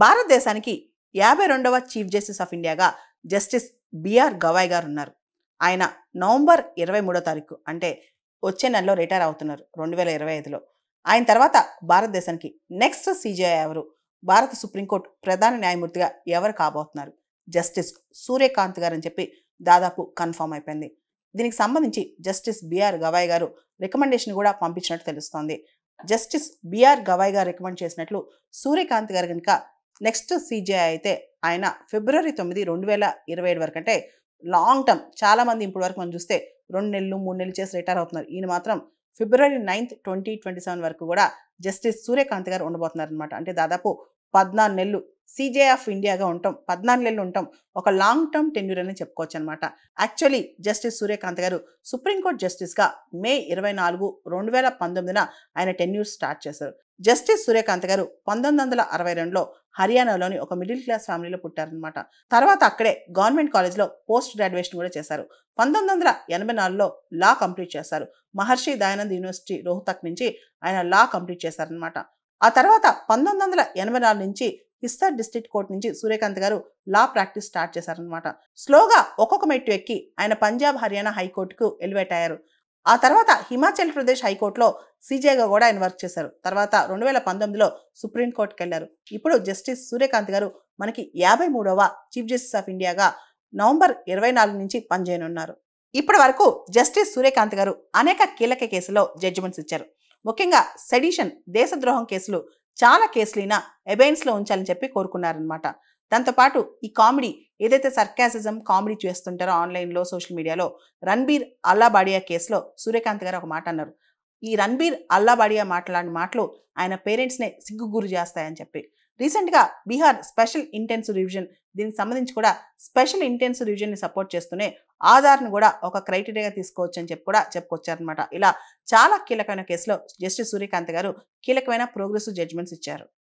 భారతదేశానికి 52వ chief justice of ఇండియాగా జస్టిస్ బిఆర్ గవాయ్ గారు ఉన్నారు. ఆయన నవంబర్ 23వ తారీఖు అంటే వచ్చే నెలలో రిటైర్ అవుతున్నారు 2025లో. ఆయన తర్వాత భారతదేశానికి నెక్స్ట్ సీజేఐ ఎవరు, భారత సుప్రీంకోర్టు ప్రధాన న్యాయమూర్తిగా ఎవరు కాబోతున్నారు? జస్టిస్ సూర్యకాంత్ గారు అని చెప్పి దాదాపు కన్ఫర్మ్ అయిపోయింది. దీనికి సంబంధించి జస్టిస్ బిఆర్ గవాయ్ గారు రికమెండేషన్ కూడా పంపించినట్టు తెలుస్తోంది. జస్టిస్ బిఆర్ గవాయ్ గారు రికమెండ్ చేసినట్లు సూర్యకాంత్ గారు కనుక నెక్స్ట్ సీజేఐ అయితే ఆయన ఫిబ్రవరి 9, 2027 వరకు, అంటే లాంగ్ టర్మ్. చాలామంది ఇప్పటి వరకు మనం చూస్తే 2 నెలలు 3 నెలలు చేసి రిటైర్ అవుతున్నారు. ఈయన మాత్రం ఫిబ్రవరి 9, 2027 వరకు కూడా జస్టిస్ సూర్యకాంత్ గారు ఉండబోతున్నారు అనమాట. అంటే దాదాపు 14 నెలలు సీజేఐ ఆఫ్ ఇండియాగా ఉంటాం, 14 నెలలు ఉంటాం. ఒక లాంగ్ టర్మ్ టెన్యూర్ అని చెప్పుకోవచ్చు అనమాట. యాక్చువల్లీ జస్టిస్ సూర్యకాంత్ గారు సుప్రీంకోర్టు జస్టిస్గా మే 24, 2019 ఆయన టెన్యూర్ స్టార్ట్ చేశారు. జస్టిస్ సూర్యకాంత్ గారు 1962లో హర్యానాలోని ఒక మిడిల్ క్లాస్ ఫ్యామిలీలో పుట్టారనమాట. తర్వాత అక్కడే గవర్నమెంట్ కాలేజ్లో పోస్ట్ గ్రాడ్యుయేషన్ కూడా చేశారు. 1984లో లా కంప్లీట్ చేశారు. మహర్షి దయానంద్ యూనివర్సిటీ రోహ్తక్ నుంచి ఆయన లా కంప్లీట్ చేశారనమాట. ఆ తర్వాత 1984 నుంచి హిస్సార్ డిస్ట్రిక్ట్ కోర్ట్ నుంచి సూర్యకాంత్ గారు లా ప్రాక్టీస్ స్టార్ట్ చేశారనమాట. స్లోగా ఒక్కొక్క మెట్టు ఎక్కి ఆయన పంజాబ్, హర్యానా హైకోర్టుకు ఎలివేట్ అయ్యారు. ఆ తర్వాత హిమాచల్ ప్రదేశ్ హైకోర్టులో సీజేగా కూడా ఆయన వర్క్ చేశారు. తర్వాత 2019లో సుప్రీంకోర్టుకు వెళ్ళారు. ఇప్పుడు జస్టిస్ సూర్యకాంత్ గారు మనకి 53వ చీఫ్ జస్టిస్ ఆఫ్ ఇండియాగా నవంబర్ 24 నుంచి పనిచేయనున్నారు. ఇప్పటి వరకు జస్టిస్ సూర్యకాంత్ గారు అనేక కీలక కేసుల్లో జడ్జిమెంట్స్ ఇచ్చారు. ముఖ్యంగా సెడిషన్, దేశద్రోహం కేసులు చాలా కేసులైనా ఎబైన్స్లో ఉంచాలని చెప్పి కోరుకున్నారనమాట. దాంతోపాటు ఈ కామెడీ ఏదైతే సర్కాసిజం కామెడీ చేస్తుంటారో ఆన్లైన్లో, సోషల్ మీడియాలో, రణ్బీర్ అల్లాబాడియా కేసులో సూర్యకాంత్ గారు ఒక మాట అన్నారు. ఈ రణ్బీర్ అల్లాబాడియా మాట్లాడిన మాటలు ఆయన పేరెంట్స్నే సిగ్గు గురి చేస్తాయని చెప్పి. రీసెంట్గా బీహార్ స్పెషల్ ఇంటెన్సివ్ రివిజన్, దీనికి సంబంధించి కూడా స్పెషల్ ఇంటెన్సివ్ రివిజన్ని సపోర్ట్ చేస్తూనే ఆధార్ను కూడా ఒక క్రైటీరియాగా తీసుకోవచ్చు అని చెప్పి కూడా చెప్పుకొచ్చారనమాట. ఇలా చాలా కీలకమైన కేసులో జస్టిస్ సూర్యకాంత్ గారు కీలకమైన ప్రోగ్రెసివ్ జడ్జిమెంట్స్ ఇచ్చారు.